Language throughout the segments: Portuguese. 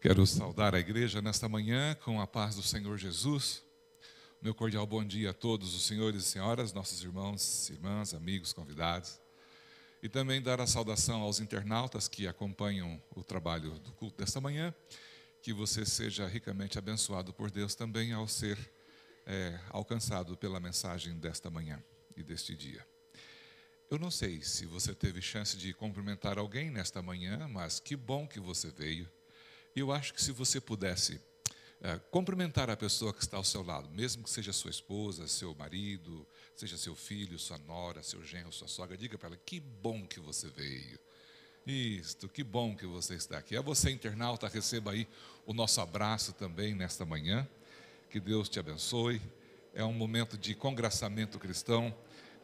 Quero saudar a igreja nesta manhã com a paz do Senhor Jesus. Meu cordial bom dia a todos os senhores e senhoras, nossos irmãos, irmãs, amigos, convidados. E também dar a saudação aos internautas que acompanham o trabalho do culto desta manhã. Que você seja ricamente abençoado por Deus também ao ser alcançado pela mensagem desta manhã e deste dia. Eu não sei se você teve chance de cumprimentar alguém nesta manhã, mas que bom que você veio. E eu acho que se você pudesse cumprimentar a pessoa que está ao seu lado, mesmo que seja sua esposa, seu marido, seja seu filho, sua nora, seu genro, sua sogra, diga para ela, que bom que você veio. Isto, que bom que você está aqui. A você, internauta, receba aí o nosso abraço também nesta manhã. Que Deus te abençoe. É um momento de congraçamento cristão,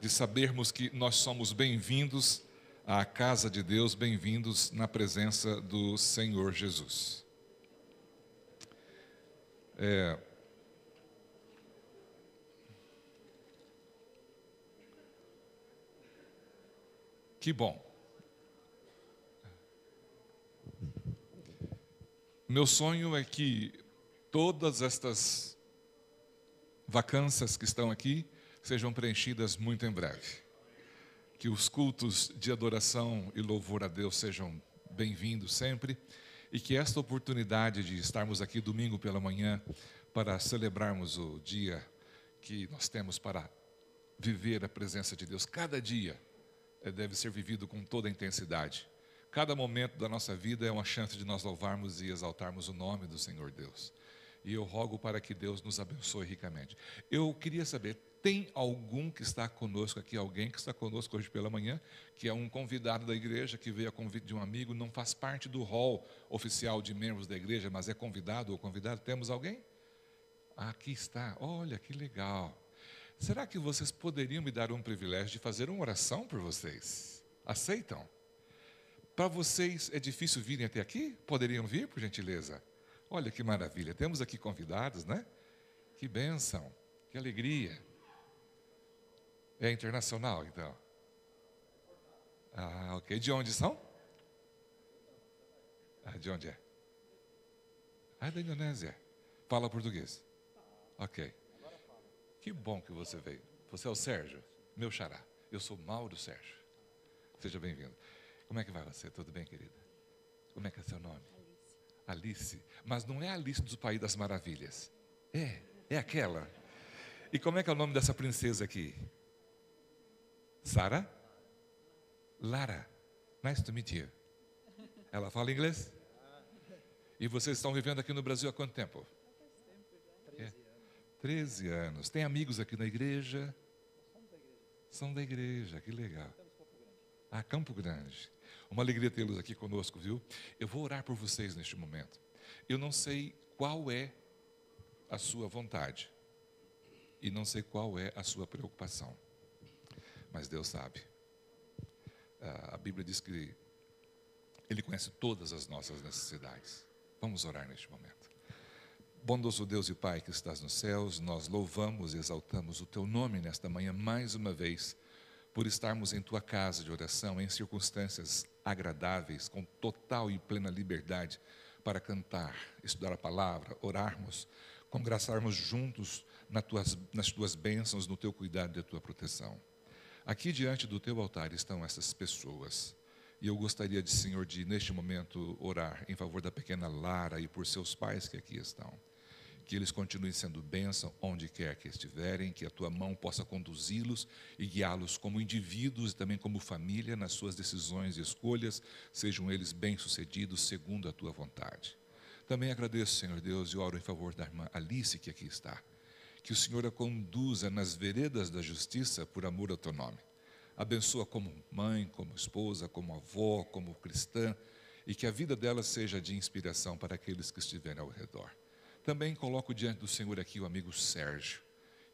de sabermos que nós somos bem-vindos à casa de Deus, bem-vindos na presença do Senhor Jesus. Que bom. Meu sonho é que todas estas vacâncias que estão aqui sejam preenchidas muito em breve. Que os cultos de adoração e louvor a Deus sejam bem-vindos sempre. E que esta oportunidade de estarmos aqui domingo pela manhã para celebrarmos o dia que nós temos para viver a presença de Deus, cada dia deve ser vivido com toda a intensidade. Cada momento da nossa vida é uma chance de nós louvarmos e exaltarmos o nome do Senhor Deus. E eu rogo para que Deus nos abençoe ricamente. Eu queria saber, tem algum que está conosco aqui, alguém que está conosco hoje pela manhã, que é um convidado da igreja, que veio a convite de um amigo, não faz parte do hall oficial de membros da igreja, mas é convidado ou convidado? Temos alguém? Aqui está, olha que legal. Será que vocês poderiam me dar um privilégio de fazer uma oração por vocês? Aceitam? Para vocês é difícil virem até aqui? Poderiam vir, por gentileza? Olha que maravilha, temos aqui convidados, né? Que bênção, que alegria. É internacional, então? Ah, ok. De onde são? Ah, de onde é? Ah, da Indonésia. Fala português? Ok. Que bom que você veio. Você é o Sérgio? Meu xará. Eu sou Mauro Sérgio. Seja bem-vindo. Como é que vai você? Tudo bem, querida? Como é que é seu nome? Alice. Mas não é Alice do País das Maravilhas. É aquela. E como é que é o nome dessa princesa aqui? Sara? Lara. Nice to meet you. Ela fala inglês? E vocês estão vivendo aqui no Brasil há quanto tempo? 13 anos. Tem amigos aqui na igreja? São da igreja, que legal. Ah, Campo Grande. Uma alegria tê-los aqui conosco, viu? Eu vou orar por vocês neste momento. Eu não sei qual é a sua vontade. E não sei qual é a sua preocupação. Mas Deus sabe. A Bíblia diz que Ele conhece todas as nossas necessidades. Vamos orar neste momento. Bondoso Deus e Pai que estás nos céus, nós louvamos e exaltamos o Teu nome nesta manhã mais uma vez, por estarmos em Tua casa de oração, em circunstâncias agradáveis, com total e plena liberdade para cantar, estudar a palavra, orarmos, congraçarmos juntos nas Tuas bênçãos, no Teu cuidado e a Tua proteção. Aqui diante do Teu altar estão essas pessoas, e eu gostaria, Senhor, de neste momento orar em favor da pequena Lara e por seus pais que aqui estão. Que eles continuem sendo bênção onde quer que estiverem, que a Tua mão possa conduzi-los e guiá-los como indivíduos e também como família nas suas decisões e escolhas, sejam eles bem-sucedidos segundo a Tua vontade. Também agradeço, Senhor Deus, e oro em favor da irmã Alice que aqui está. Que o Senhor a conduza nas veredas da justiça por amor ao Teu nome. Abençoa como mãe, como esposa, como avó, como cristã, e que a vida dela seja de inspiração para aqueles que estiverem ao redor. Também coloco diante do Senhor aqui o amigo Sérgio,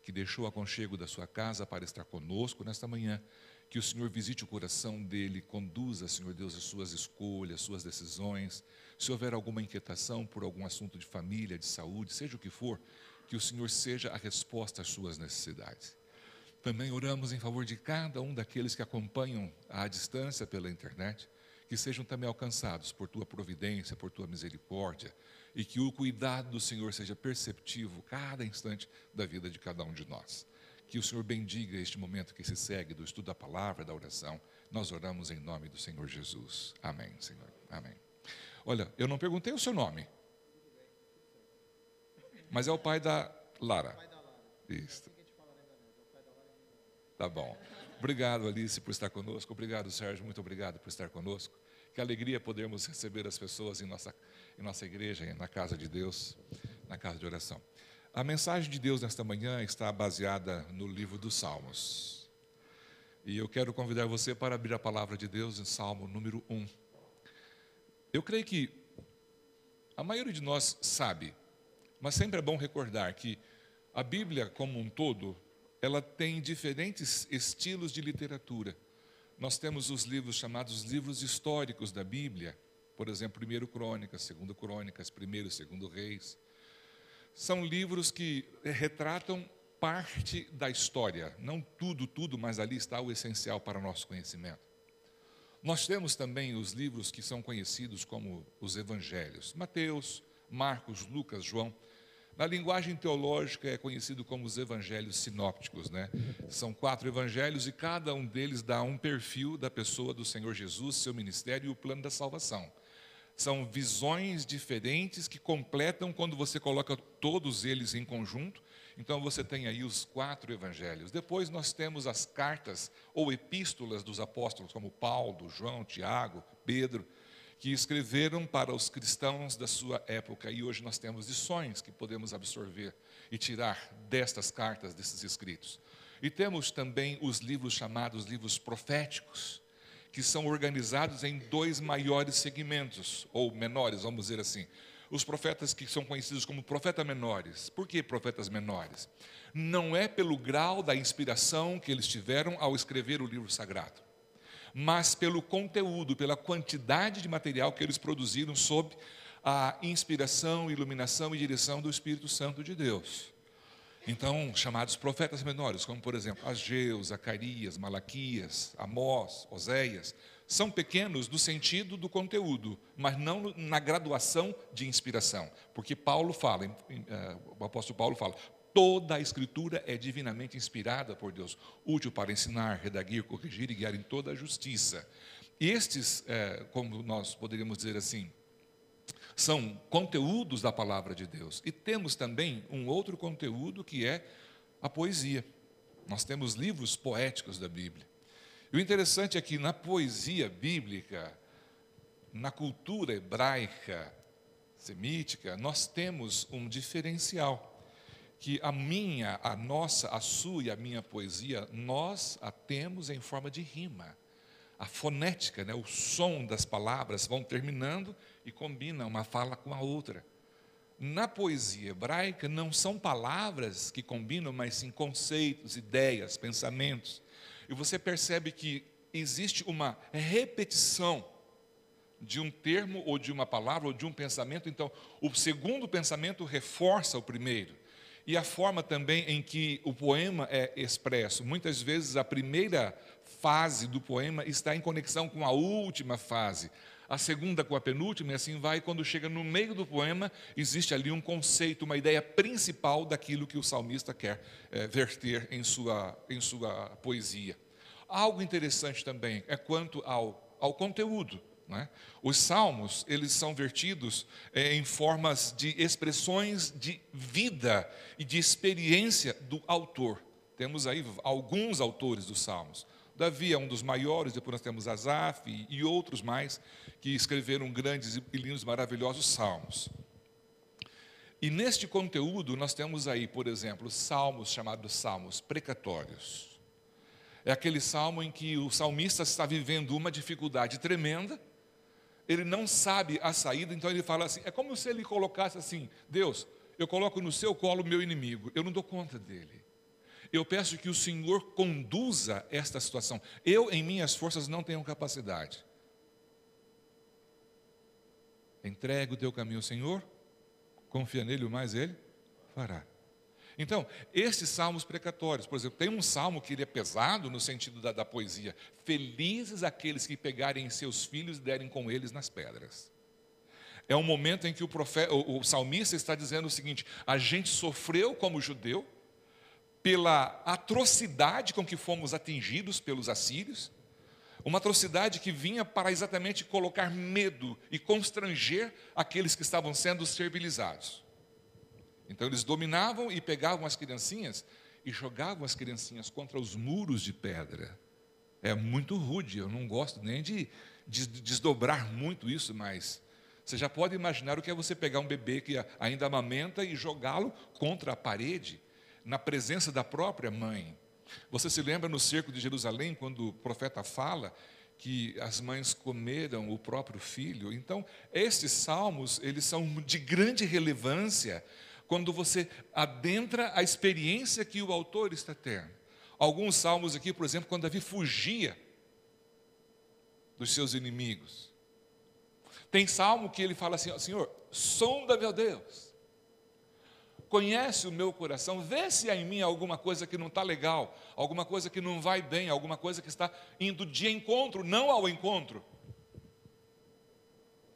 que deixou o aconchego da sua casa para estar conosco nesta manhã. Que o Senhor visite o coração dele, conduza, Senhor Deus, as suas escolhas, suas decisões. Se houver alguma inquietação por algum assunto de família, de saúde, seja o que for, que o Senhor seja a resposta às suas necessidades. Também oramos em favor de cada um daqueles que acompanham à distância pela internet, que sejam também alcançados por tua providência, por tua misericórdia, e que o cuidado do Senhor seja perceptivo cada instante da vida de cada um de nós. Que o Senhor bendiga este momento que se segue do estudo da palavra, da oração. Nós oramos em nome do Senhor Jesus. Amém, Senhor. Amém. Olha, eu não perguntei o seu nome, mas é o pai da Lara. Isso. Tá bom. Obrigado, Alice, por estar conosco. Obrigado, Sérgio. Muito obrigado por estar conosco. Que alegria podermos receber as pessoas em nossa igreja, na casa de Deus, na casa de oração. A mensagem de Deus nesta manhã está baseada no livro dos Salmos. E eu quero convidar você para abrir a palavra de Deus em Salmo número 1. Eu creio que a maioria de nós sabe, mas sempre é bom recordar que a Bíblia como um todo, ela tem diferentes estilos de literatura. Nós temos os livros chamados livros históricos da Bíblia, por exemplo, 1 Crônicas, 2 Crônicas, 1 e 2 Reis. São livros que retratam parte da história, não tudo, mas ali está o essencial para o nosso conhecimento. Nós temos também os livros que são conhecidos como os Evangelhos, Mateus, Marcos, Lucas, João. Na linguagem teológica é conhecido como os evangelhos sinópticos, né? São 4 evangelhos e cada um deles dá um perfil da pessoa do Senhor Jesus, seu ministério e o plano da salvação. São visões diferentes que completam quando você coloca todos eles em conjunto. Então você tem aí os 4 evangelhos. Depois nós temos as cartas ou epístolas dos apóstolos, como Paulo, João, Tiago, Pedro, que escreveram para os cristãos da sua época. E hoje nós temos lições que podemos absorver e tirar destas cartas, desses escritos. E temos também os livros chamados livros proféticos, que são organizados em 2 maiores segmentos, ou menores, vamos dizer assim. Os profetas que são conhecidos como profetas menores. Por que profetas menores? Não é pelo grau da inspiração que eles tiveram ao escrever o livro sagrado, mas pelo conteúdo, pela quantidade de material que eles produziram sob a inspiração, iluminação e direção do Espírito Santo de Deus. Então, chamados profetas menores, como por exemplo, Ageu, Zacarias, Malaquias, Amós, Oséias, são pequenos no sentido do conteúdo, mas não na graduação de inspiração, porque Paulo fala, o apóstolo Paulo fala, toda a Escritura é divinamente inspirada por Deus, útil para ensinar, redaguir, corrigir e guiar em toda a justiça. E estes, como nós poderíamos dizer assim, são conteúdos da palavra de Deus. E temos também um outro conteúdo que é a poesia. Nós temos livros poéticos da Bíblia. E o interessante é que na poesia bíblica, na cultura hebraica, semítica, nós temos um diferencial. Que a sua e a minha poesia, nós a temos em forma de rima. A fonética, né, o som das palavras vão terminando e combinam uma fala com a outra. Na poesia hebraica não são palavras que combinam, mas sim conceitos, ideias, pensamentos. E você percebe que existe uma repetição de um termo ou de uma palavra ou de um pensamento. Então, o segundo pensamento reforça o primeiro. E a forma também em que o poema é expresso. Muitas vezes a primeira fase do poema está em conexão com a última fase. A segunda com a penúltima, e assim vai. Quando chega no meio do poema, existe ali um conceito, uma ideia principal daquilo que o salmista quer verter em sua poesia. Algo interessante também é quanto ao conteúdo. Né? Os salmos, eles são vertidos em formas de expressões de vida e de experiência do autor. Temos aí alguns autores dos salmos. Davi é um dos maiores, depois nós temos Asaf e outros mais que escreveram grandes e lindos, maravilhosos salmos. E neste conteúdo nós temos aí, por exemplo, salmos chamados salmos precatórios. É aquele salmo em que o salmista está vivendo uma dificuldade tremenda, ele não sabe a saída, então ele fala assim, é como se ele colocasse assim, Deus, eu coloco no seu colo o meu inimigo, eu não dou conta dele. Eu peço que o Senhor conduza esta situação. Eu, em minhas forças, não tenho capacidade. Entrega o teu caminho ao Senhor, confia nele, o mais ele fará. Então, esses salmos precatórios, por exemplo, tem um salmo que ele é pesado no sentido da poesia. Felizes aqueles que pegarem seus filhos e derem com eles nas pedras. É um momento em que o salmista está dizendo o seguinte: a gente sofreu como judeu, pela atrocidade com que fomos atingidos pelos assírios, uma atrocidade que vinha para exatamente colocar medo e constranger aqueles que estavam sendo servilizados. Então eles dominavam e pegavam as criancinhas e jogavam as criancinhas contra os muros de pedra. É muito rude, eu não gosto nem de desdobrar muito isso, mas você já pode imaginar o que é você pegar um bebê que ainda amamenta e jogá-lo contra a parede, na presença da própria mãe. Você se lembra no cerco de Jerusalém, quando o profeta fala que as mães comeram o próprio filho? Então, esses salmos, eles são de grande relevância quando você adentra a experiência que o autor está tendo. Alguns salmos aqui, por exemplo, quando Davi fugia dos seus inimigos. Tem salmo que ele fala assim: Senhor, sonda meu Deus, conhece o meu coração, vê se há em mim alguma coisa que não está legal, alguma coisa que não vai bem, alguma coisa que está indo de encontro, não ao encontro,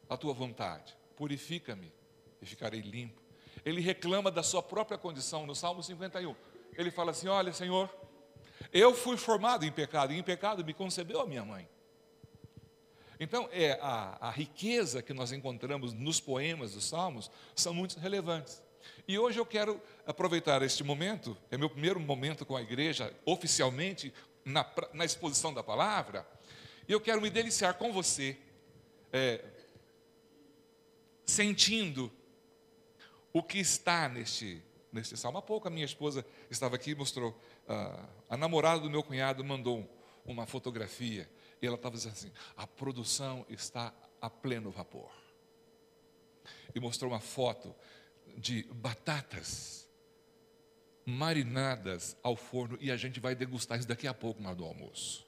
a tua vontade. Purifica-me e ficarei limpo. Ele reclama da sua própria condição no Salmo 51. Ele fala assim: olha, Senhor, eu fui formado em pecado, e em pecado me concebeu a minha mãe. Então, a riqueza que nós encontramos nos poemas dos Salmos são muito relevantes. E hoje eu quero aproveitar este momento, é meu primeiro momento com a igreja, oficialmente, na exposição da palavra, e eu quero me deliciar com você, sentindo o que está neste salmo. Há pouco a minha esposa estava aqui e mostrou, a namorada do meu cunhado mandou uma fotografia, e ela estava dizendo assim: a produção está a pleno vapor. E mostrou uma foto de batatas marinadas ao forno, e a gente vai degustar isso daqui a pouco na hora do almoço.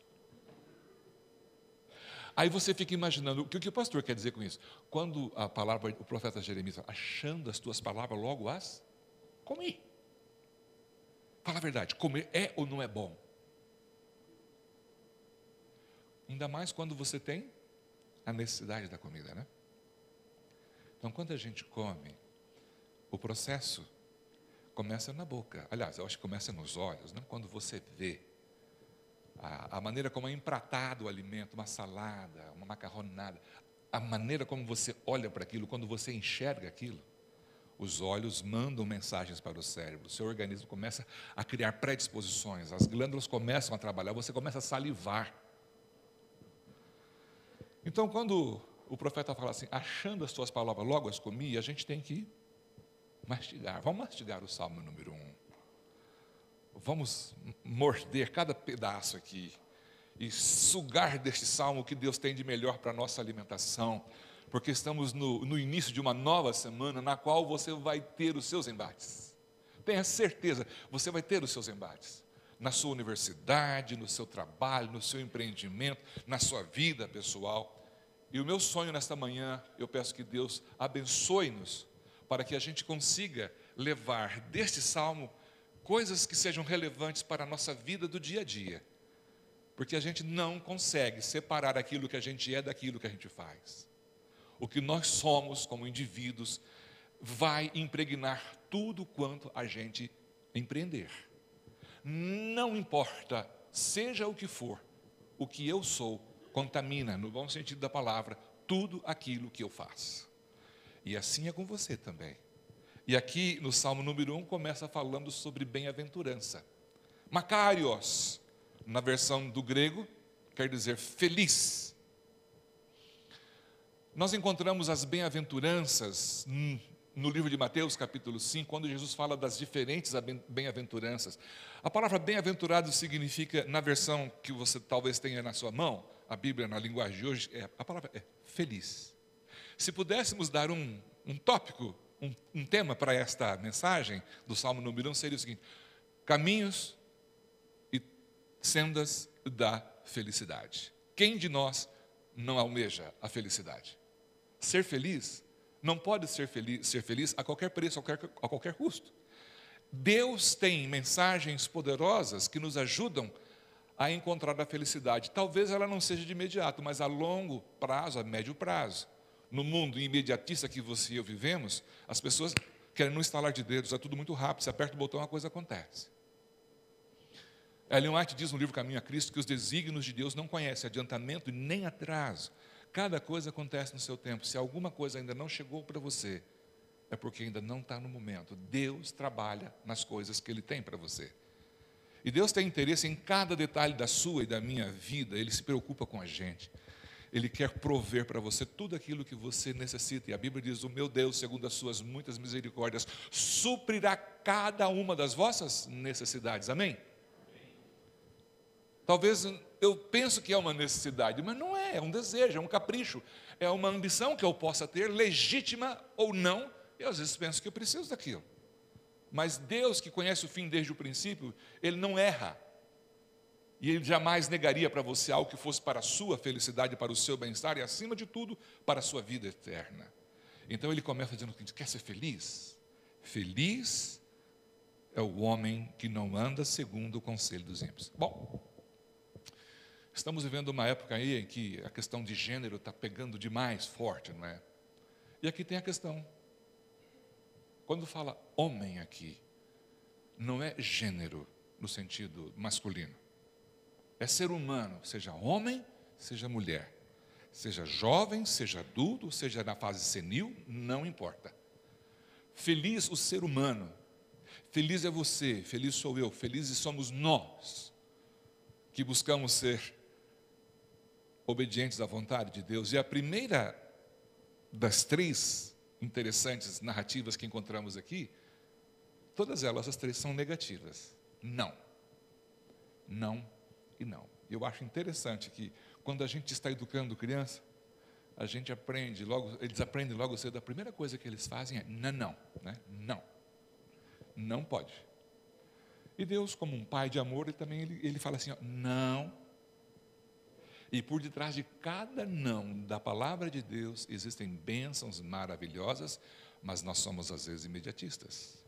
Aí você fica imaginando, o que o pastor quer dizer com isso? Quando a palavra, o profeta Jeremias, achando as tuas palavras, logo as comi. Fala a verdade, comer é ou não é bom? Ainda mais quando você tem a necessidade da comida, né? Então, quando a gente come, o processo começa na boca. Aliás, eu acho que começa nos olhos, né? Quando você vê a maneira como é empratado o alimento, uma salada, uma macarronada, a maneira como você olha para aquilo, quando você enxerga aquilo, os olhos mandam mensagens para o cérebro, o seu organismo começa a criar predisposições, as glândulas começam a trabalhar, você começa a salivar. Então, quando o profeta fala assim: achando as tuas palavras, logo as comi, a gente tem que mastigar. Vamos mastigar o Salmo número 1. Vamos morder cada pedaço aqui e sugar deste salmo o que Deus tem de melhor para a nossa alimentação, porque estamos no início de uma nova semana na qual você vai ter os seus embates. Tenha certeza, você vai ter os seus embates na sua universidade, no seu trabalho, no seu empreendimento, na sua vida pessoal. E o meu sonho nesta manhã, eu peço que Deus abençoe-nos para que a gente consiga levar deste salmo coisas que sejam relevantes para a nossa vida do dia a dia, porque a gente não consegue separar aquilo que a gente é daquilo que a gente faz. O que nós somos como indivíduos vai impregnar tudo quanto a gente empreender. Não importa, seja o que for, o que eu sou contamina, no bom sentido da palavra, tudo aquilo que eu faço. E assim é com você também. E aqui no Salmo número 1 começa falando sobre bem-aventurança. Makarios, na versão do grego, quer dizer feliz. Nós encontramos as bem-aventuranças no livro de Mateus, capítulo 5, quando Jesus fala das diferentes bem-aventuranças. A palavra bem-aventurado significa, na versão que você talvez tenha na sua mão, a Bíblia na linguagem de hoje, a palavra é feliz. Se pudéssemos dar um tópico, um tema para esta mensagem do Salmo número 1, seria o seguinte: caminhos e sendas da felicidade. Quem de nós não almeja a felicidade? Ser feliz não pode ser feliz a qualquer preço, a qualquer custo. Deus tem mensagens poderosas que nos ajudam a encontrar a felicidade. Talvez ela não seja de imediato, mas a longo prazo, a médio prazo. No mundo imediatista que você e eu vivemos, as pessoas querem no estalar de dedos, é tudo muito rápido, você aperta o botão, a coisa acontece. Ellen White diz no livro Caminho a Cristo que os desígnios de Deus não conhecem adiantamento e nem atraso. Cada coisa acontece no seu tempo. Se alguma coisa ainda não chegou para você, é porque ainda não está no momento. Deus trabalha nas coisas que Ele tem para você. E Deus tem interesse em cada detalhe da sua e da minha vida. Ele se preocupa com a gente. Ele quer prover para você tudo aquilo que você necessita. E a Bíblia diz, o meu Deus, segundo as suas muitas misericórdias, suprirá cada uma das vossas necessidades. Amém? Talvez eu penso que é uma necessidade, mas não é, é um desejo, é um capricho, é uma ambição que eu possa ter, legítima ou não. Eu às vezes penso que eu preciso daquilo. Mas Deus, que conhece o fim desde o princípio, Ele não erra. E Ele jamais negaria para você algo que fosse para a sua felicidade, para o seu bem-estar e, acima de tudo, para a sua vida eterna. Então Ele começa dizendo que quer ser feliz? Feliz é o homem que não anda segundo o conselho dos ímpios. Bom, estamos vivendo uma época aí em que a questão de gênero está pegando demais forte, não é? E aqui tem a questão. Quando fala homem aqui, não é gênero no sentido masculino. É ser humano, seja homem, seja mulher. Seja jovem, seja adulto, seja na fase senil, não importa. Feliz o ser humano. Feliz é você, feliz sou eu, felizes somos nós, que buscamos ser obedientes à vontade de Deus. E a primeira das três interessantes narrativas que encontramos aqui, todas elas, as três, são negativas. Não. Não e não. Eu acho interessante que, quando a gente está educando criança, a gente aprende logo, eles aprendem logo cedo, a primeira coisa que eles fazem é não, né? Não. Não pode. E Deus, como um pai de amor, ele fala assim, ó, não. E por detrás de cada não da palavra de Deus, existem bênçãos maravilhosas, mas nós somos às vezes imediatistas.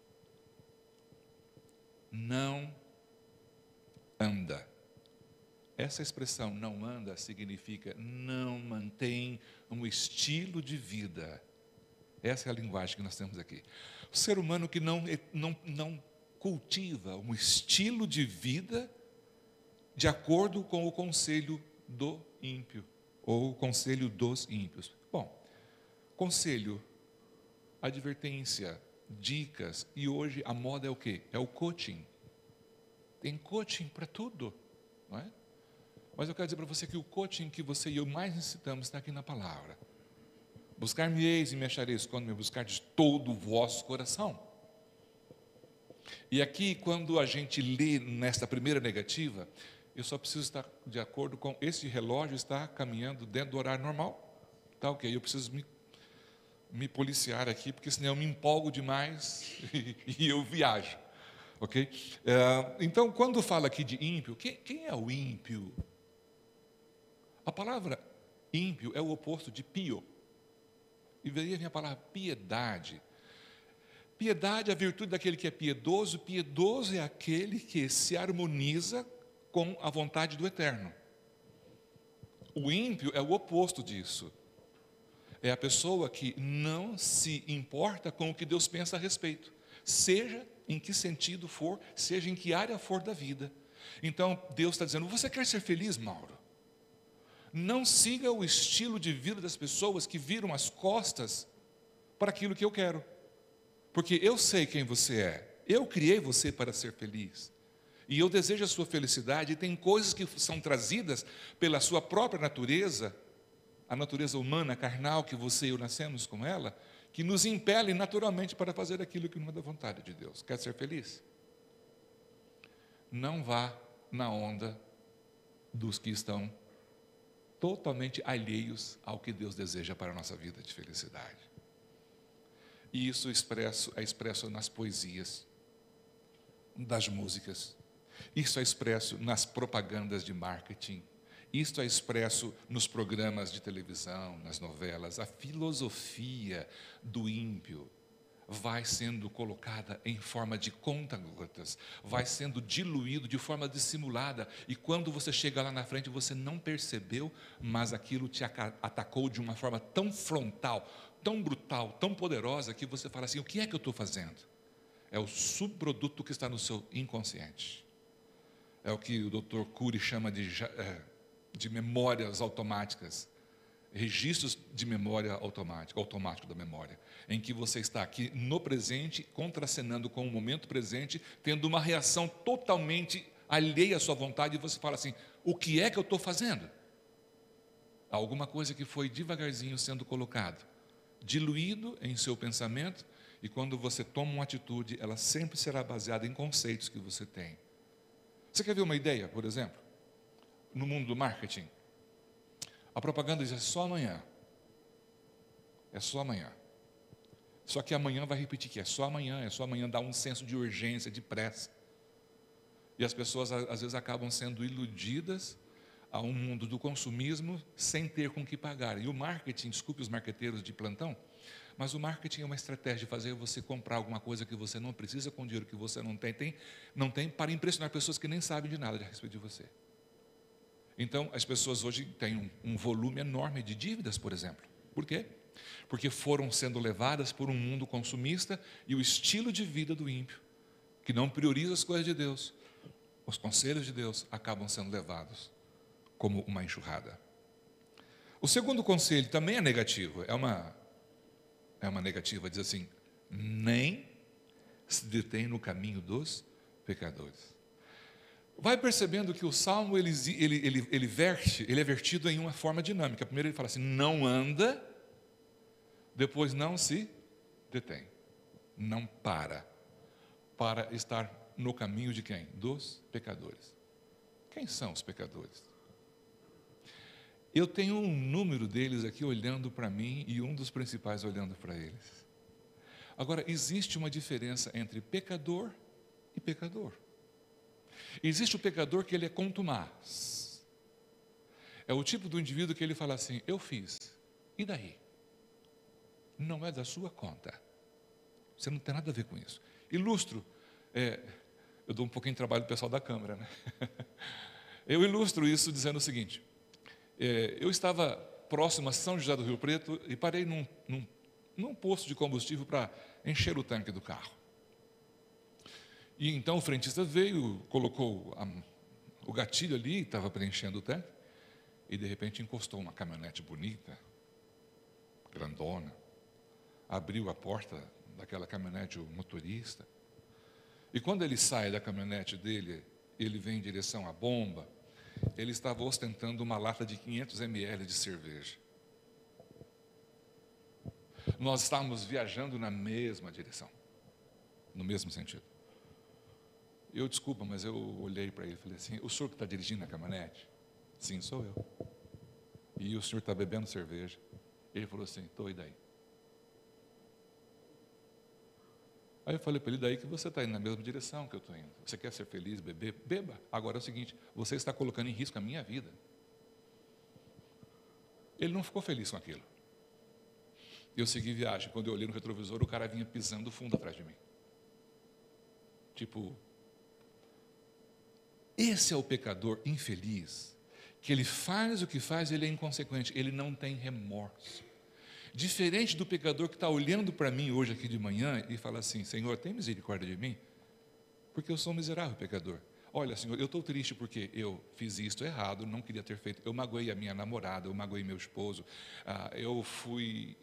Não anda. Essa expressão não anda significa não mantém um estilo de vida. Essa é a linguagem que nós temos aqui. O ser humano que não cultiva um estilo de vida de acordo com o conselho do ímpio, ou o conselho dos ímpios. Bom, conselho, advertência, dicas, e hoje a moda é o quê? É o coaching. Tem coaching para tudo, não é? Mas eu quero dizer para você que o coaching que você e eu mais necessitamos está aqui na palavra. Buscar-me-eis e me achareis quando me buscar de todo o vosso coração. E aqui, quando a gente lê nesta primeira negativa, eu só preciso estar de acordo com esse relógio está caminhando dentro do horário normal. Tá ok, eu preciso me policiar aqui, porque senão eu me empolgo demais e eu viajo. Ok? Então, quando fala aqui de ímpio, quem é o ímpio? A palavra ímpio é o oposto de pio. E daí vem a palavra piedade. Piedade é a virtude daquele que é piedoso. Piedoso é aquele que se harmoniza com a vontade do Eterno. O ímpio é o oposto disso. É a pessoa que não se importa com o que Deus pensa a respeito, seja em que sentido for, seja em que área for da vida. Então Deus está dizendo, você quer ser feliz, Mauro? Não siga o estilo de vida das pessoas que viram as costas para aquilo que eu quero. Porque eu sei quem você é. Eu criei você para ser feliz. E eu desejo a sua felicidade. E tem coisas que são trazidas pela sua própria natureza, a natureza humana, carnal, que você e eu nascemos com ela, que nos impele naturalmente para fazer aquilo que não é da vontade de Deus. Quer ser feliz? Não vá na onda dos que estão totalmente alheios ao que Deus deseja para a nossa vida de felicidade. E isso é expresso nas poesias, das músicas. Isso é expresso nas propagandas de marketing. Isso é expresso nos programas de televisão, nas novelas. A filosofia do ímpio vai sendo colocada em forma de conta-gotas, vai sendo diluído de forma dissimulada, e quando você chega lá na frente, você não percebeu, mas aquilo te atacou de uma forma tão frontal, tão brutal, tão poderosa, que você fala assim: o que é que eu estou fazendo? É o subproduto que está no seu inconsciente. É o que o Dr. Cury chama de memórias automáticas, registros de memória automático da memória, em que você está aqui no presente, contracenando com o momento presente, tendo uma reação totalmente alheia à sua vontade, e você fala assim: o que é que eu estou fazendo? Alguma coisa que foi devagarzinho sendo colocado, diluído em seu pensamento, e quando você toma uma atitude, ela sempre será baseada em conceitos que você tem. Você quer ver uma ideia, por exemplo? No mundo do marketing, a propaganda diz: é só amanhã. É só amanhã. Só que amanhã vai repetir que é só amanhã, dá um senso de urgência, de pressa. E as pessoas às vezes acabam sendo iludidas a um mundo do consumismo sem ter com que pagar. E o marketing, desculpe os marqueteiros de plantão, mas o marketing é uma estratégia de fazer você comprar alguma coisa que você não precisa com dinheiro que você não tem para impressionar pessoas que nem sabem de nada a respeito de você. Então, as pessoas hoje têm um volume enorme de dívidas, por exemplo. Por quê? Porque foram sendo levadas por um mundo consumista e o estilo de vida do ímpio, que não prioriza as coisas de Deus, os conselhos de Deus acabam sendo levados como uma enxurrada. O segundo conselho também é negativo, é uma negativa, diz assim: nem se detém no caminho dos pecadores. Vai percebendo que o Salmo ele é vertido em uma forma dinâmica. Primeiro ele fala assim: não anda, depois não se detém, não para estar no caminho de quem? Dos pecadores. Quem são os pecadores? Eu tenho um número deles aqui olhando para mim e um dos principais olhando para eles. Agora, existe uma diferença entre pecador e pecador. Existe o pecador que ele é contumaz. É o tipo do indivíduo que ele fala assim: eu fiz, e daí? Não é da sua conta. Você não tem nada a ver com isso. Ilustro, eu dou um pouquinho de trabalho ao pessoal da Câmara, né? Eu ilustro isso dizendo o seguinte: eu estava próximo a São José do Rio Preto e parei num posto de combustível para encher o tanque do carro. E então o frentista veio, colocou o gatilho ali, estava preenchendo o tanque, e de repente encostou uma caminhonete bonita, grandona, abriu a porta daquela caminhonete, o motorista, e quando ele sai da caminhonete dele, ele vem em direção à bomba, ele estava ostentando uma lata de 500 ml de cerveja. Nós estávamos viajando na mesma direção, no mesmo sentido. Desculpa, mas eu olhei para ele e falei assim: o senhor que está dirigindo a caminhonete? Sim, sou eu. E o senhor está bebendo cerveja? Ele falou assim: estou, e daí? Aí eu falei para ele: daí que você está indo na mesma direção que eu estou indo. Você quer ser feliz, beber? Beba. Agora é o seguinte: você está colocando em risco a minha vida. Ele não ficou feliz com aquilo. Eu segui viagem. Quando eu olhei no retrovisor, o cara vinha pisando fundo atrás de mim. Tipo, esse é o pecador infeliz, que ele faz o que faz, ele é inconsequente, ele não tem remorso. Diferente do pecador que está olhando para mim hoje aqui de manhã e fala assim: Senhor, tem misericórdia de mim? Porque eu sou um miserável pecador. Olha, Senhor, eu estou triste porque eu fiz isto errado, não queria ter feito, eu magoei a minha namorada, eu magoei meu esposo, eu fui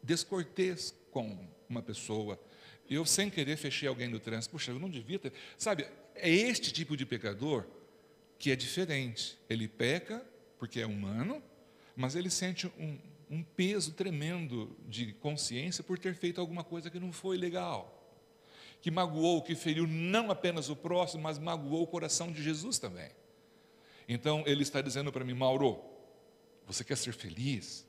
descortês com uma pessoa, eu sem querer fechei alguém no trânsito. Puxa, eu não devia ter. Sabe, é este tipo de pecador que é diferente. Ele peca porque é humano, mas ele sente um peso tremendo de consciência por ter feito alguma coisa que não foi legal, que magoou, que feriu não apenas o próximo, mas magoou o coração de Jesus também. Então ele está dizendo para mim: Mauro, você quer ser feliz?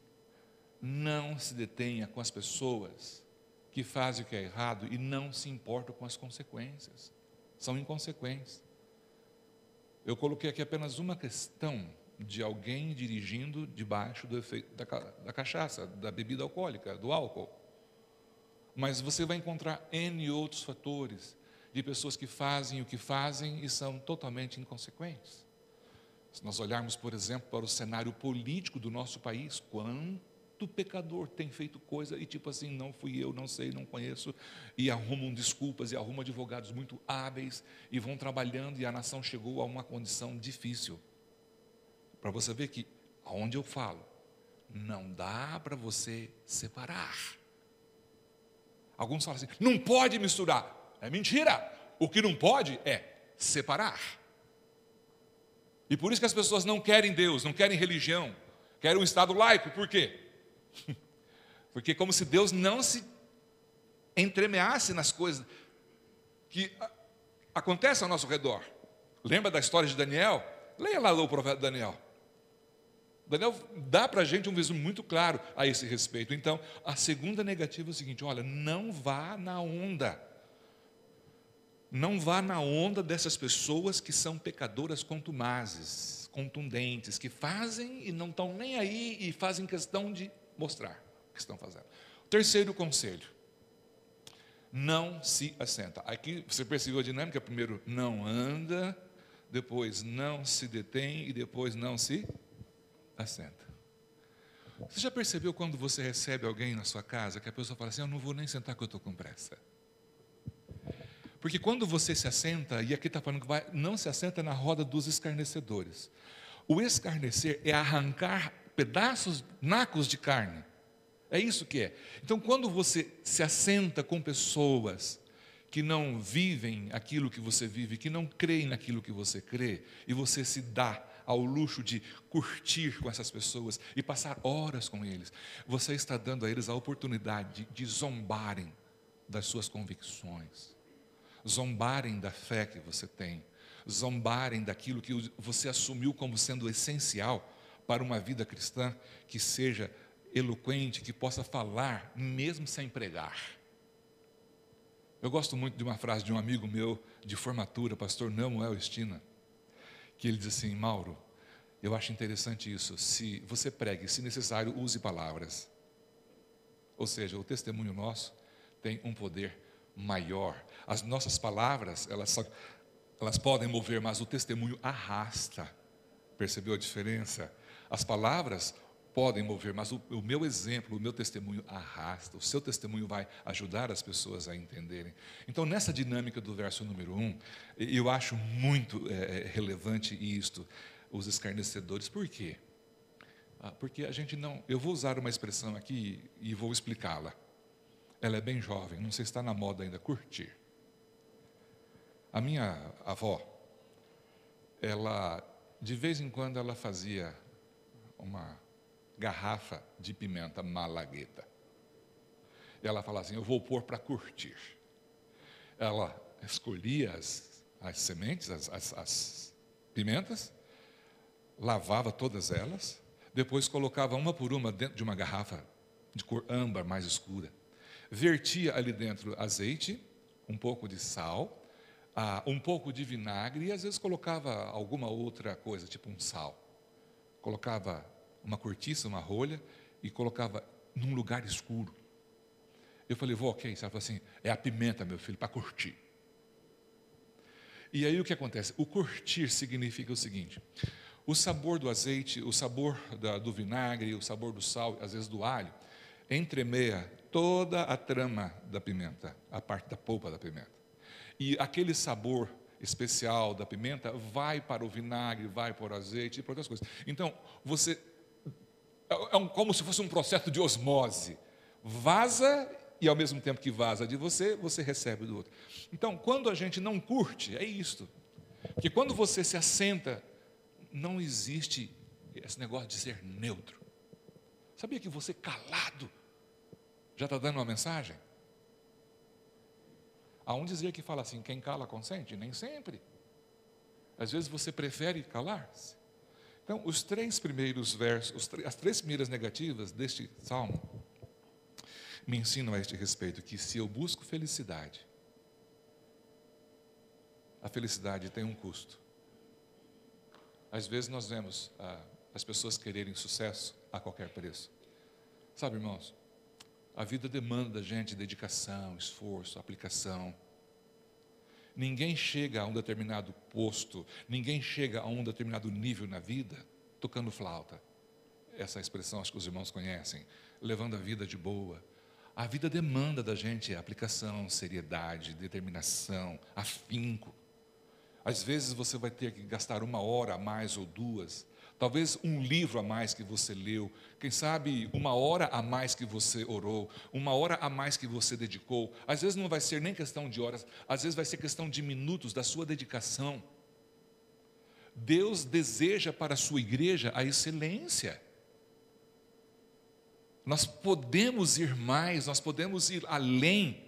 Não se detenha com as pessoas que fazem o que é errado e não se importam com as consequências. São inconsequentes. Eu coloquei aqui apenas uma questão de alguém dirigindo debaixo do efeito da cachaça, da bebida alcoólica, do álcool. Mas você vai encontrar N outros fatores de pessoas que fazem o que fazem e são totalmente inconsequentes. Se nós olharmos, por exemplo, para o cenário político do nosso país, quanto pecador tem feito coisa e tipo assim, não fui eu, não sei, não conheço, e arrumam desculpas e arrumam advogados muito hábeis e vão trabalhando, e a nação chegou a uma condição difícil. Para você ver que, aonde eu falo, não dá para você separar. Alguns falam assim, não pode misturar. É mentira. O que não pode é separar. E por isso que as pessoas não querem Deus, não querem religião, querem um Estado laico. Por quê? Porque é como se Deus não se entremeasse nas coisas que acontecem ao nosso redor. Lembra da história de Daniel? Leia lá o profeta Daniel. Daniel dá para a gente um vislumbre muito claro a esse respeito. Então, a segunda negativa é o seguinte, olha, não vá na onda. Não vá na onda dessas pessoas que são pecadoras contumazes, contundentes, que fazem e não estão nem aí e fazem questão de mostrar o que estão fazendo. Terceiro conselho, não se assenta. Aqui você percebeu a dinâmica? Primeiro, não anda, depois não se detém e depois não se assenta. Você já percebeu quando você recebe alguém na sua casa que a pessoa fala assim, eu não vou nem sentar que eu estou com pressa? Porque quando você se assenta, e aqui está falando que não se assenta na roda dos escarnecedores. O escarnecer é arrancar pedaços, nacos de carne. É isso que é. Então, quando você se assenta com pessoas que não vivem aquilo que você vive, que não creem naquilo que você crê, e você se dá ao luxo de curtir com essas pessoas e passar horas com eles, você está dando a eles a oportunidade de zombarem das suas convicções, zombarem da fé que você tem, zombarem daquilo que você assumiu como sendo essencial para uma vida cristã, que seja eloquente, que possa falar mesmo sem pregar. Eu gosto muito de uma frase de um amigo meu de formatura, pastor Namuel Estina, que ele diz assim, Mauro, eu acho interessante isso, se você pregue, se necessário, use palavras. Ou seja, o testemunho nosso tem um poder maior. As nossas palavras, elas podem mover, mas o testemunho arrasta. Percebeu a diferença? As palavras podem mover, mas o meu exemplo, o meu testemunho arrasta. O seu testemunho vai ajudar as pessoas a entenderem. Então, nessa dinâmica do verso número 1, eu acho muito relevante isto, os escarnecedores. Por quê? Porque a gente não... Eu vou usar uma expressão aqui e vou explicá-la. Ela é bem jovem, não sei se está na moda ainda, curtir. A minha avó, ela, de vez em quando, ela fazia uma garrafa de pimenta malagueta. E ela falava assim, eu vou pôr para curtir. Ela escolhia as sementes, as pimentas, lavava todas elas, depois colocava uma por uma dentro de uma garrafa de cor âmbar mais escura. Vertia ali dentro azeite, um pouco de sal, um pouco de vinagre e às vezes colocava alguma outra coisa, tipo um sal. Colocava uma cortiça, uma rolha e colocava num lugar escuro. Eu falei, vó, ok? Ela falou assim, é a pimenta, meu filho, para curtir. E aí o que acontece? O curtir significa o seguinte, o sabor do azeite, o sabor do vinagre, o sabor do sal, às vezes do alho, entremeia toda a trama da pimenta, a parte da polpa da pimenta. E aquele sabor especial da pimenta vai para o vinagre, vai para o azeite e para outras coisas. Então, como se fosse um processo de osmose. Vaza e ao mesmo tempo que vaza de você, você recebe do outro. Então, quando a gente não curte, é isto. Porque quando você se assenta, não existe esse negócio de ser neutro. Sabia que você calado já está dando uma mensagem? Há um dizer que fala assim, quem cala consente? Nem sempre. Às vezes você prefere calar-se. Então, os três primeiros versos, as três primeiras negativas deste salmo, me ensinam a este respeito, que se eu busco felicidade, a felicidade tem um custo. Às vezes nós vemos as pessoas quererem sucesso a qualquer preço. Sabe, irmãos, A vida demanda da gente dedicação, esforço, aplicação. Ninguém chega a um determinado posto, ninguém chega a um determinado nível na vida tocando flauta. Essa expressão acho que os irmãos conhecem, levando a vida de boa. A vida demanda da gente aplicação, seriedade, determinação, afinco. Às vezes você vai ter que gastar 1 hora a mais ou 2, talvez um livro a mais que você leu, quem sabe 1 hora a mais que você orou, 1 hora a mais que você dedicou. Às vezes não vai ser nem questão de horas, às vezes vai ser questão de minutos da sua dedicação. Deus deseja para a sua igreja a excelência. Nós podemos ir mais, nós podemos ir além,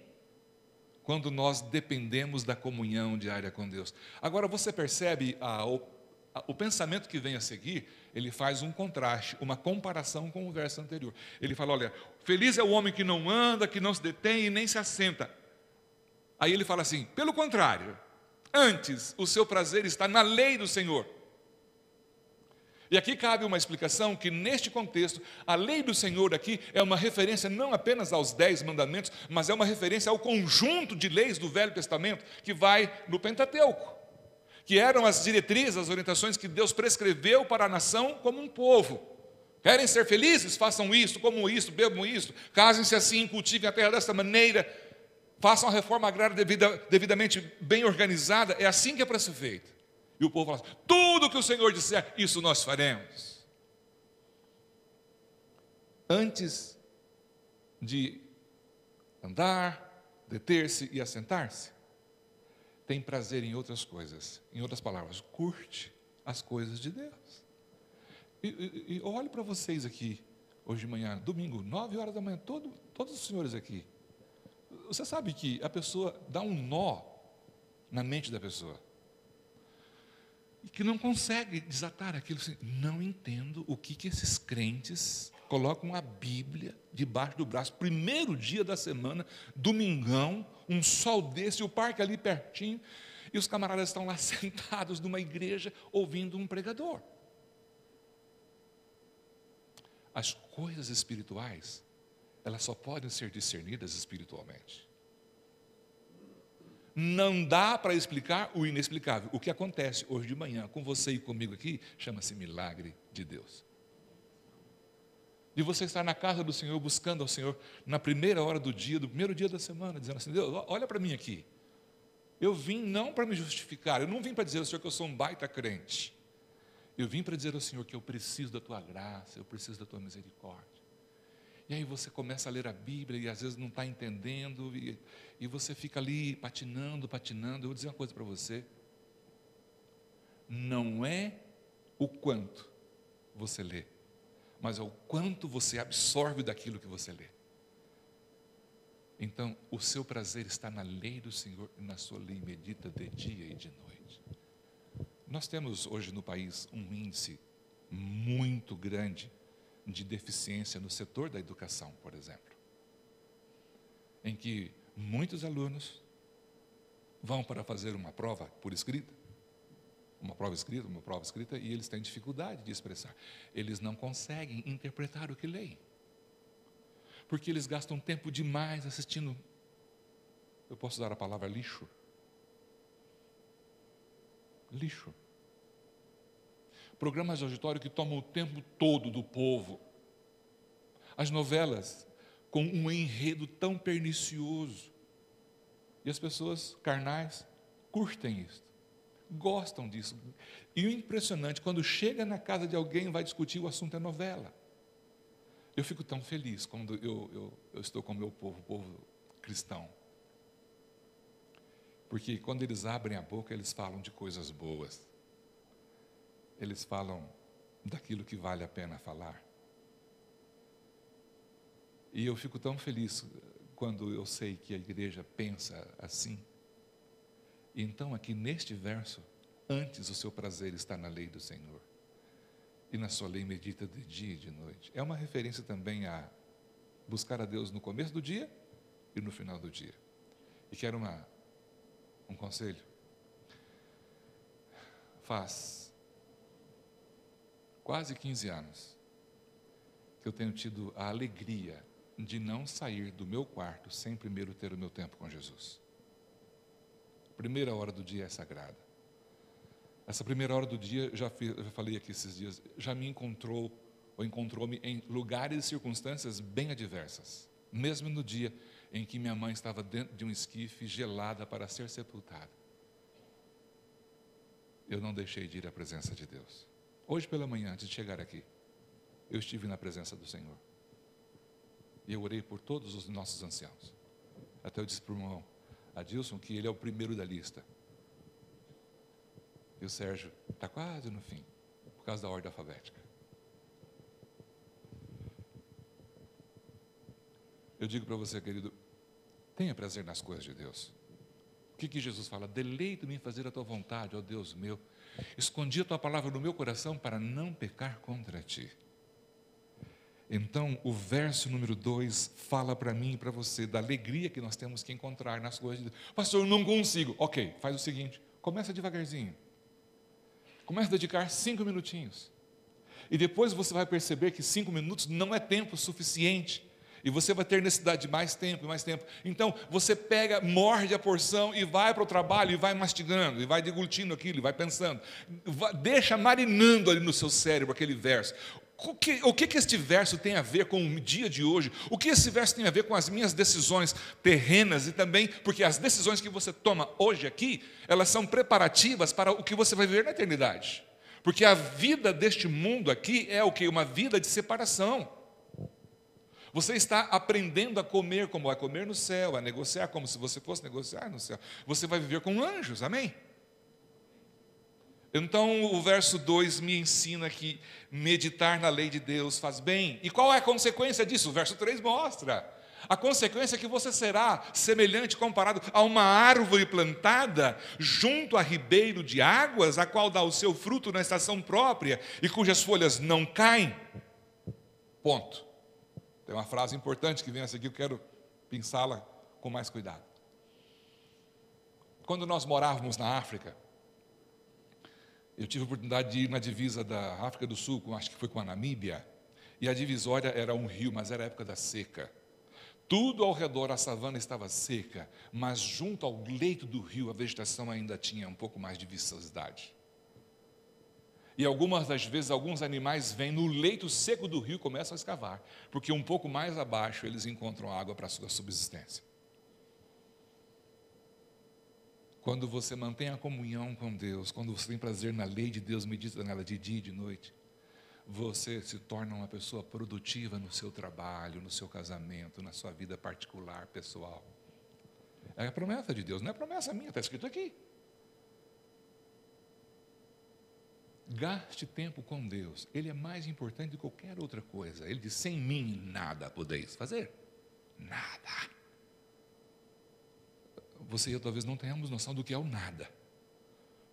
quando nós dependemos da comunhão diária com Deus. Agora você percebe o pensamento que vem a seguir, ele faz um contraste, uma comparação com o verso anterior. Ele fala, olha, feliz é o homem que não anda, que não se detém e nem se assenta. Aí ele fala assim, pelo contrário, antes o seu prazer está na lei do Senhor. E aqui cabe uma explicação que neste contexto, a lei do Senhor aqui é uma referência não apenas aos 10 mandamentos, mas é uma referência ao conjunto de leis do Velho Testamento que vai no Pentateuco, que eram as diretrizes, as orientações que Deus prescreveu para a nação como um povo. Querem ser felizes? Façam isso, comam isso, bebam isso, casem-se assim, cultivem a terra desta maneira, façam a reforma agrária devidamente bem organizada. É assim que é para ser feito. E o povo fala assim, tudo que o Senhor disser, isso nós faremos. Antes de andar, deter-se e assentar-se, tem prazer em outras coisas. Em outras palavras, curte as coisas de Deus. E eu olho para vocês aqui, hoje de manhã, domingo, 9 horas da manhã, todos os senhores aqui. Você sabe que a pessoa dá um nó na mente da pessoa. E que não consegue desatar aquilo. Assim, não entendo o que esses crentes colocam a Bíblia debaixo do braço. Primeiro dia da semana, domingão, um sol desse, o parque ali pertinho, e os camaradas estão lá sentados numa igreja ouvindo um pregador. As coisas espirituais, elas só podem ser discernidas espiritualmente. Não dá para explicar o inexplicável. O que acontece hoje de manhã com você e comigo aqui, chama-se milagre de Deus. De você estar na casa do Senhor, buscando ao Senhor, na primeira hora do dia, do primeiro dia da semana, dizendo assim, Deus, olha para mim aqui. Eu vim não para me justificar, eu não vim para dizer ao Senhor que eu sou um baita crente. Eu vim para dizer ao Senhor que eu preciso da Tua graça, eu preciso da Tua misericórdia. E aí você começa a ler a Bíblia e às vezes não está entendendo e você fica ali patinando. Eu vou dizer uma coisa para você. Não é o quanto você lê, mas é o quanto você absorve daquilo que você lê. Então, o seu prazer está na lei do Senhor e na sua lei medita de dia e de noite. Nós temos hoje no país um índice muito grande de deficiência no setor da educação, por exemplo, em que muitos alunos vão para fazer uma prova por escrita, uma prova escrita, e eles têm dificuldade de expressar. Eles não conseguem interpretar o que leem, porque eles gastam tempo demais assistindo, eu posso usar a palavra lixo, programas de auditório que tomam o tempo todo do povo, as novelas com um enredo tão pernicioso, e as pessoas carnais curtem isso, gostam disso, e o impressionante, quando chega na casa de alguém e vai discutir, o assunto é novela. Eu fico tão feliz quando eu estou com o meu povo, o povo cristão, porque quando eles abrem a boca, eles falam de coisas boas, eles falam daquilo que vale a pena falar. E eu fico tão feliz quando eu sei que a igreja pensa assim. Então, aqui neste verso, antes o seu prazer está na lei do Senhor, e na sua lei medita de dia e de noite. É uma referência também a buscar a Deus no começo do dia e no final do dia. E quero um conselho. Faz quase 15 anos que eu tenho tido a alegria de não sair do meu quarto sem primeiro ter o meu tempo com Jesus. Primeira hora do dia é sagrada. Essa primeira hora do dia, já falei aqui esses dias, já me encontrou, ou encontrou-me em lugares e circunstâncias bem adversas. Mesmo no dia em que minha mãe estava dentro de um esquife gelada para ser sepultada. Eu não deixei de ir à presença de Deus. Hoje pela manhã, antes de chegar aqui, eu estive na presença do Senhor. E eu orei por todos os nossos anciãos. Até eu disse para o irmão Adilson que ele é o primeiro da lista. E o Sérgio está quase no fim, por causa da ordem alfabética. Eu digo para você, querido, tenha prazer nas coisas de Deus. O que Jesus fala? Deleito-me em fazer a tua vontade, ó Deus meu. Escondi a tua palavra no meu coração para não pecar contra ti. Então, o verso número 2 fala para mim e para você da alegria que nós temos que encontrar nas coisas de Deus. Pastor, eu não consigo. Ok, faz o seguinte, começa devagarzinho. Começa a dedicar 5 minutinhos. E depois você vai perceber que 5 minutos não é tempo suficiente. E você vai ter necessidade de mais tempo e mais tempo. Então, você pega, morde a porção e vai para o trabalho e vai mastigando, e vai deglutindo aquilo, e vai pensando. Deixa marinando ali no seu cérebro aquele verso. O que este verso tem a ver com o dia de hoje? O que esse verso tem a ver com as minhas decisões terrenas e também, porque as decisões que você toma hoje aqui, elas são preparativas para o que você vai viver na eternidade. Porque a vida deste mundo aqui é o quê? Uma vida de separação. Você está aprendendo a comer como vai comer no céu, a negociar como se você fosse negociar no céu. Você vai viver com anjos, amém? Então o verso 2 me ensina que meditar na lei de Deus faz bem. E qual é a consequência disso? O verso 3 mostra. A consequência é que você será semelhante, comparado a uma árvore plantada junto a ribeiro de águas, a qual dá o seu fruto na estação própria e cujas folhas não caem. Ponto. Tem uma frase importante que vem a seguir, eu quero pensá-la com mais cuidado. Quando nós morávamos na África, eu tive a oportunidade de ir na divisa da África do Sul, acho que foi com a Namíbia, e a divisória era um rio, mas era a época da seca. Tudo ao redor, a savana estava seca, mas junto ao leito do rio, a vegetação ainda tinha um pouco mais de viçosidade. E algumas das vezes, alguns animais vêm no leito seco do rio e começam a escavar, porque um pouco mais abaixo eles encontram água para a sua subsistência. Quando você mantém a comunhão com Deus, quando você tem prazer na lei de Deus, medita nela de dia e de noite, você se torna uma pessoa produtiva no seu trabalho, no seu casamento, na sua vida particular, pessoal. É a promessa de Deus, não é promessa minha, está escrito aqui. Gaste tempo com Deus, Ele é mais importante do que qualquer outra coisa. Ele diz, sem mim nada podeis fazer, nada. Você e eu talvez não tenhamos noção do que é o nada,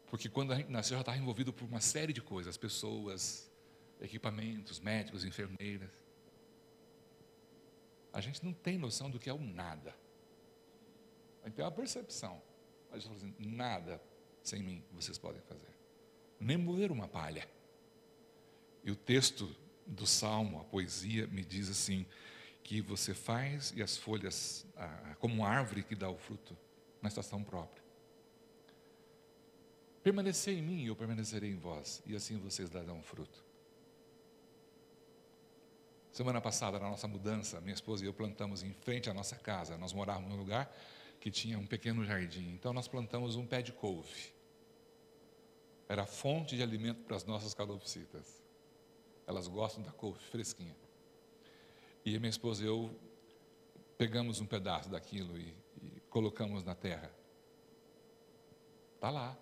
porque quando a gente nasceu já estava envolvido por uma série de coisas, pessoas, equipamentos, médicos, enfermeiras. A gente não tem noção do que é o nada. A gente tem uma percepção, a gente fala assim, nada sem mim vocês podem fazer, nem mover uma palha. E o texto do Salmo, a poesia, me diz assim, que você faz e as folhas, como uma árvore que dá o fruto, na estação própria. Permanecei em mim e eu permanecerei em vós, e assim vocês darão fruto. Semana passada, na nossa mudança, minha esposa e eu plantamos em frente à nossa casa. Nós morávamos num lugar que tinha um pequeno jardim, então nós plantamos um pé de couve. Era fonte de alimento para as nossas calopsitas. Elas gostam da couve fresquinha. E a minha esposa e eu pegamos um pedaço daquilo e colocamos na terra. Está lá.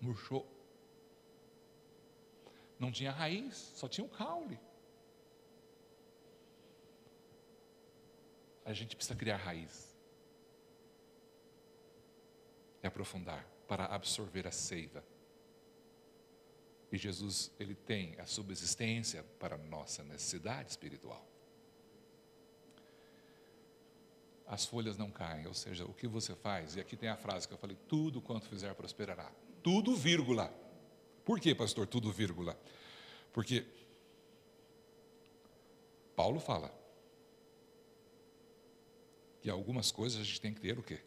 Murchou. Não tinha raiz, só tinha um caule. A gente precisa criar raiz. E aprofundar para absorver a seiva. E Jesus, Ele tem a subsistência para a nossa necessidade espiritual. As folhas não caem, ou seja, o que você faz, e aqui tem a frase que eu falei, tudo quanto fizer prosperará. Tudo, vírgula. Por que, pastor, tudo, vírgula? Porque Paulo fala que algumas coisas a gente tem que ter o quê?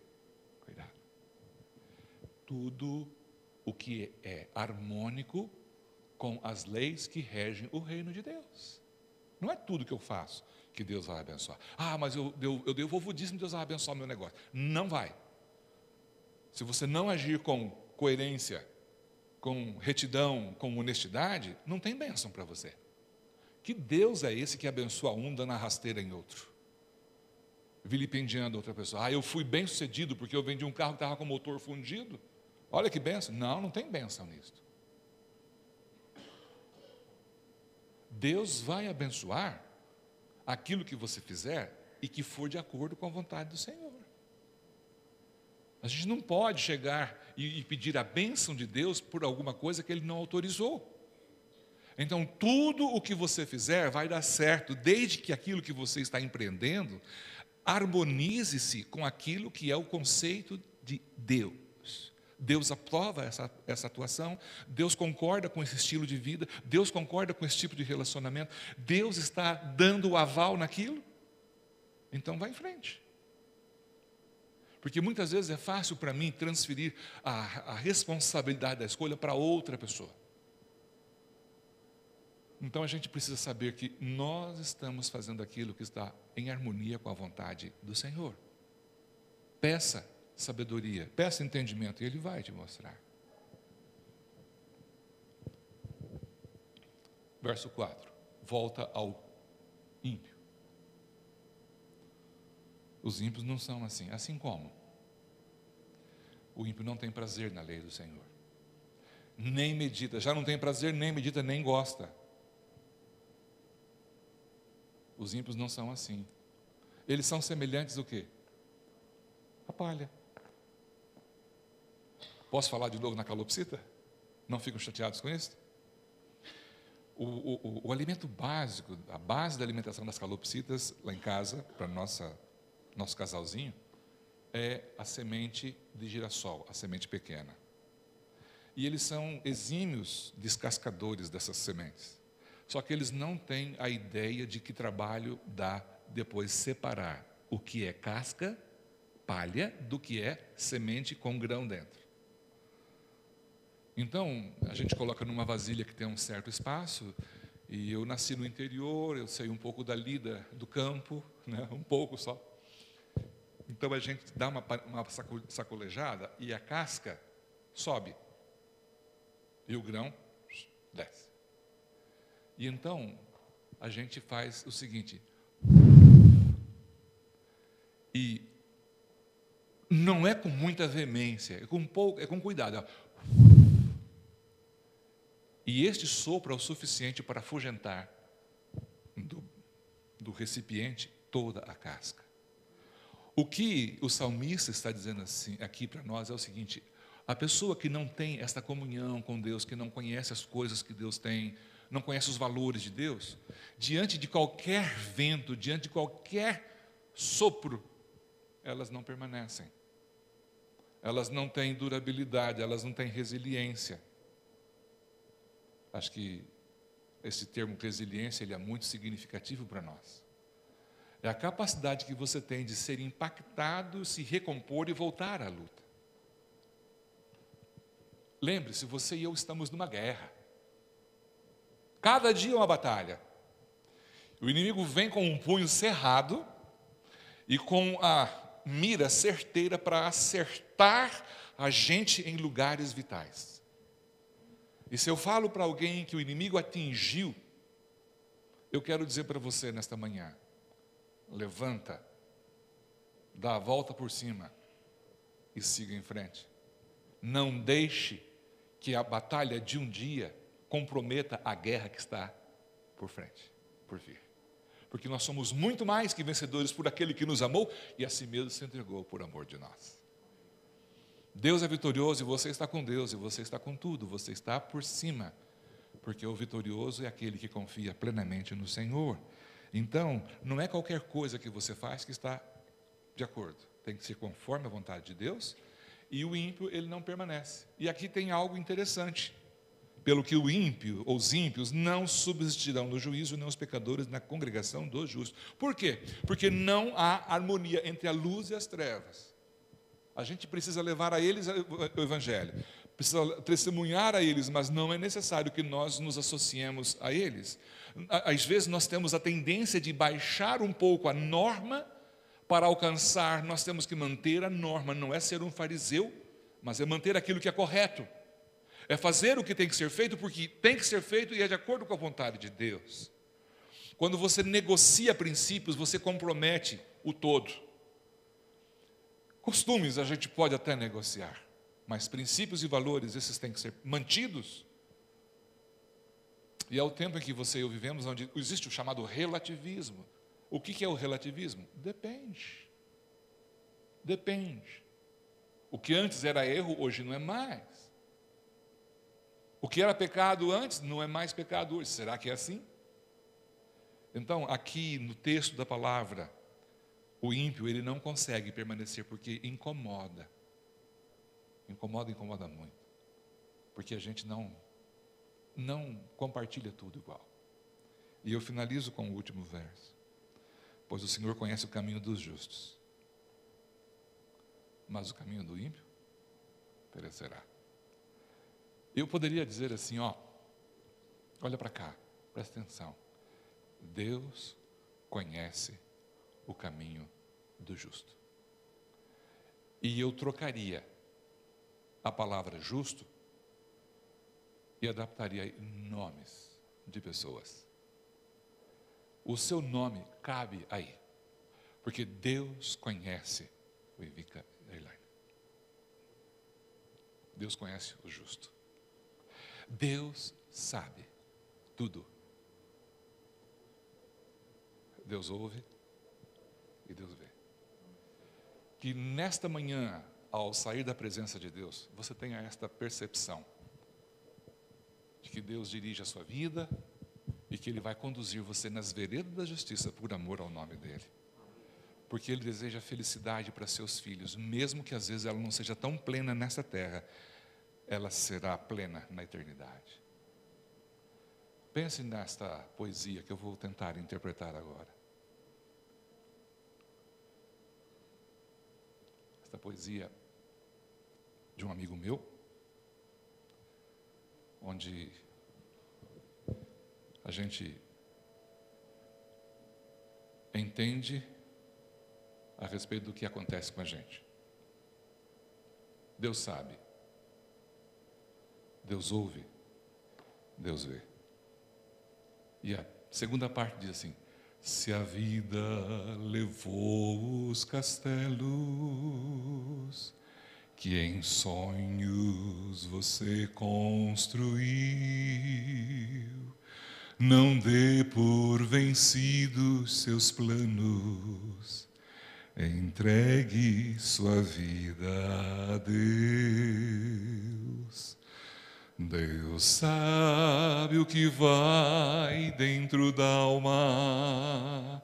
Cuidado. Tudo o que é harmônico com as leis que regem o reino de Deus. Não é tudo que eu faço que Deus vai abençoar. Ah, mas eu devolvo o dízimo, Deus vai abençoar o meu negócio. Não vai. Se você não agir com coerência, com retidão, com honestidade, não tem bênção para você. Que Deus é esse que abençoa um dando a rasteira em outro? Vilipendiando outra pessoa. Ah, eu fui bem sucedido porque eu vendi um carro que estava com o motor fundido. Olha que bênção. Não, não tem bênção nisso. Deus vai abençoar aquilo que você fizer e que for de acordo com a vontade do Senhor. A gente não pode chegar e pedir a bênção de Deus por alguma coisa que Ele não autorizou. Então, tudo o que você fizer vai dar certo, desde que aquilo que você está empreendendo harmonize-se com aquilo que é o conceito de Deus. Deus aprova essa atuação, Deus concorda com esse estilo de vida, Deus concorda com esse tipo de relacionamento, Deus está dando o aval naquilo, então vai em frente. Porque muitas vezes é fácil para mim transferir a responsabilidade da escolha para outra pessoa. Então a gente precisa saber que nós estamos fazendo aquilo que está em harmonia com a vontade do Senhor. Peça sabedoria, peça entendimento e Ele vai te mostrar. Verso 4, volta ao ímpio. Os ímpios não são assim. Assim como? O ímpio não tem prazer na lei do Senhor. Nem medita, já não tem prazer, nem medita, nem gosta. Os ímpios não são assim. Eles são semelhantes ao quê? A palha. Posso falar de novo na calopsita? Não ficam chateados com isso? O alimento básico, a base da alimentação das calopsitas, lá em casa, para nosso casalzinho, é a semente de girassol, a semente pequena. E eles são exímios descascadores dessas sementes. Só que eles não têm a ideia de que trabalho dá depois separar o que é casca, palha, do que é semente com grão dentro. Então, a gente coloca numa vasilha que tem um certo espaço, e eu nasci no interior, eu sei um pouco da lida do campo, né, um pouco só. Então a gente dá uma sacolejada e a casca sobe. E o grão desce. E então a gente faz o seguinte. E não é com muita veemência, é com cuidado. Ó. E este sopro é o suficiente para afugentar do recipiente toda a casca. O que o salmista está dizendo assim, aqui para nós é o seguinte: a pessoa que não tem esta comunhão com Deus, que não conhece as coisas que Deus tem, não conhece os valores de Deus, diante de qualquer vento, diante de qualquer sopro, elas não permanecem. Elas não têm durabilidade, elas não têm resiliência. Acho que esse termo resiliência ele é muito significativo para nós. É a capacidade que você tem de ser impactado, se recompor e voltar à luta. Lembre-se, você e eu estamos numa guerra. Cada dia é uma batalha. O inimigo vem com um punho cerrado e com a mira certeira para acertar a gente em lugares vitais. E se eu falo para alguém que o inimigo atingiu, eu quero dizer para você nesta manhã: levanta, dá a volta por cima e siga em frente. Não deixe que a batalha de um dia comprometa a guerra que está por frente, por vir. Porque nós somos muito mais que vencedores por aquele que nos amou e a si mesmo se entregou por amor de nós. Deus é vitorioso e você está com Deus, e você está com tudo, você está por cima, porque o vitorioso é aquele que confia plenamente no Senhor. Então, não é qualquer coisa que você faz que está de acordo, tem que ser conforme a vontade de Deus, e o ímpio, ele não permanece. E aqui tem algo interessante, Pelo que o ímpio, ou os ímpios, não subsistirão no juízo, nem os pecadores na congregação dos justos. Por quê? Porque não há harmonia entre a luz e as trevas. A gente precisa levar a eles o Evangelho, precisa testemunhar a eles, mas não é necessário que nós nos associemos a eles. Às vezes nós temos a tendência de baixar um pouco a norma para alcançar, nós temos que manter a norma, não é ser um fariseu, mas é manter aquilo que é correto. É fazer o que tem que ser feito, porque tem que ser feito e é de acordo com a vontade de Deus. Quando você negocia princípios, você compromete o todo. Costumes a gente pode até negociar, mas princípios e valores, esses têm que ser mantidos. E é o tempo em que você e eu vivemos, onde existe o chamado relativismo. O que é o relativismo? Depende. Depende. O que antes era erro, hoje não é mais. O que era pecado antes, não é mais pecado hoje. Será que é assim? Então, aqui no texto da palavra, o ímpio, ele não consegue permanecer porque incomoda. Incomoda muito. Porque a gente não compartilha tudo igual. E eu finalizo com o último verso. Pois o Senhor conhece o caminho dos justos, mas o caminho do ímpio perecerá. Eu poderia dizer assim, olha para cá, presta atenção. Deus conhece o caminho do justo. E eu trocaria a palavra justo e adaptaria nomes de pessoas. O seu nome cabe aí, porque Deus conhece o Ivica Elaine. Deus conhece o justo. Deus sabe tudo. Deus ouve e Deus vê. Que nesta manhã, ao sair da presença de Deus, você tenha esta percepção de que Deus dirige a sua vida e que Ele vai conduzir você nas veredas da justiça por amor ao nome dEle. Porque Ele deseja felicidade para seus filhos, mesmo que às vezes ela não seja tão plena nessa terra, ela será plena na eternidade. Pense nesta poesia que eu vou tentar interpretar agora. Esta poesia de um amigo meu, onde a gente entende a respeito do que acontece com a gente. Deus sabe, Deus ouve, Deus vê. E a segunda parte diz assim: se a vida levou os castelos que em sonhos você construiu, não dê por vencidos seus planos, entregue sua vida a Deus. Deus sabe o que vai dentro da alma.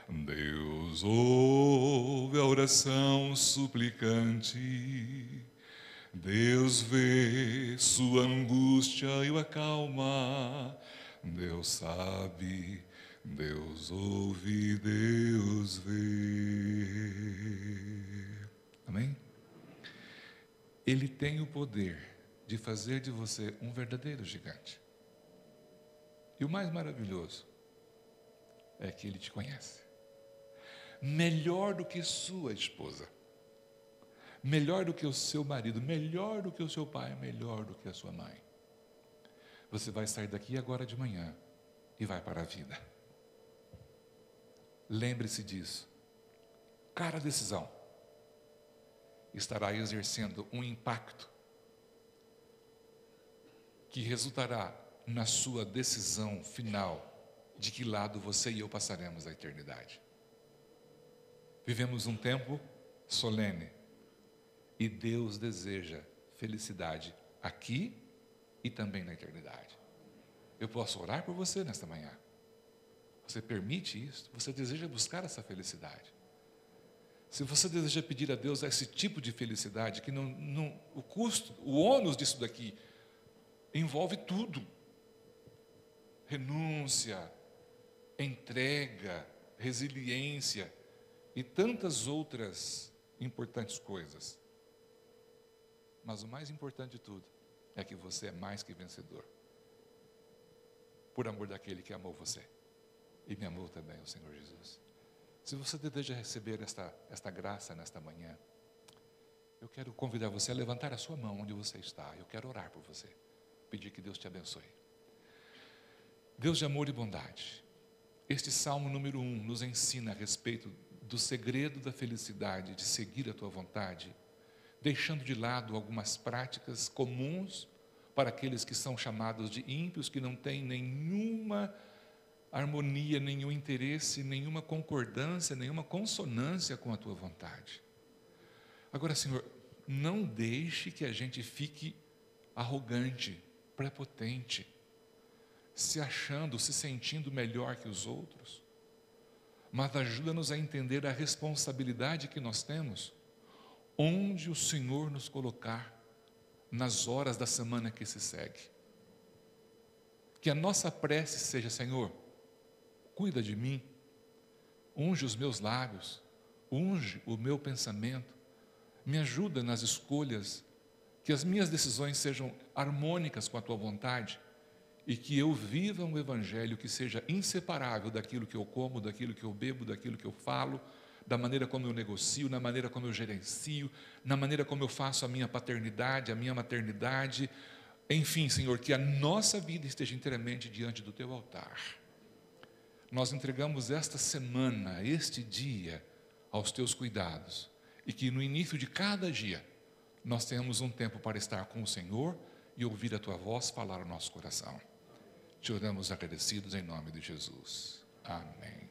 Deus ouve a oração suplicante. Deus vê sua angústia e o acalma. Deus sabe, Deus ouve, Deus vê. Amém? Ele tem o poder de fazer de você um verdadeiro gigante. E o mais maravilhoso é que Ele te conhece. Melhor do que sua esposa, melhor do que o seu marido, melhor do que o seu pai, melhor do que a sua mãe. Você vai sair daqui agora de manhã e vai para a vida. Lembre-se disso. Cada decisão estará exercendo um impacto que resultará na sua decisão final de que lado você e eu passaremos a eternidade. Vivemos um tempo solene e Deus deseja felicidade aqui e também na eternidade. Eu posso orar por você nesta manhã. Você permite isso? Você deseja buscar essa felicidade? Se você deseja pedir a Deus esse tipo de felicidade, que o custo, o ônus disso daqui envolve tudo: renúncia, entrega, resiliência e tantas outras importantes coisas. Mas o mais importante de tudo é que você é mais que vencedor, por amor daquele que amou você e me amou também, o Senhor Jesus. Se você deseja receber esta graça nesta manhã, eu quero convidar você a levantar a sua mão onde você está. Eu quero orar por você, pedir que Deus te abençoe. Deus de amor e bondade, este Salmo número 1 nos ensina a respeito do segredo da felicidade, de seguir a tua vontade, deixando de lado algumas práticas comuns para aqueles que são chamados de ímpios, que não têm nenhuma harmonia, nenhum interesse, nenhuma concordância, nenhuma consonância com a tua vontade. Agora, Senhor, não deixe que a gente fique arrogante, prepotente, se achando, se sentindo melhor que os outros, mas ajuda-nos a entender a responsabilidade que nós temos, onde o Senhor nos colocar nas horas da semana que se segue. Que a nossa prece seja: Senhor, cuida de mim, unge os meus lábios, unge o meu pensamento, me ajuda nas escolhas, que as minhas decisões sejam harmônicas com a tua vontade e que eu viva um evangelho que seja inseparável daquilo que eu como, daquilo que eu bebo, daquilo que eu falo, da maneira como eu negocio, na maneira como eu gerencio, na maneira como eu faço a minha paternidade, a minha maternidade. Enfim, Senhor, que a nossa vida esteja inteiramente diante do teu altar. Nós entregamos esta semana, este dia, aos teus cuidados, e que no início de cada dia nós tenhamos um tempo para estar com o Senhor e ouvir a tua voz falar ao nosso coração. Te oramos agradecidos em nome de Jesus. Amém.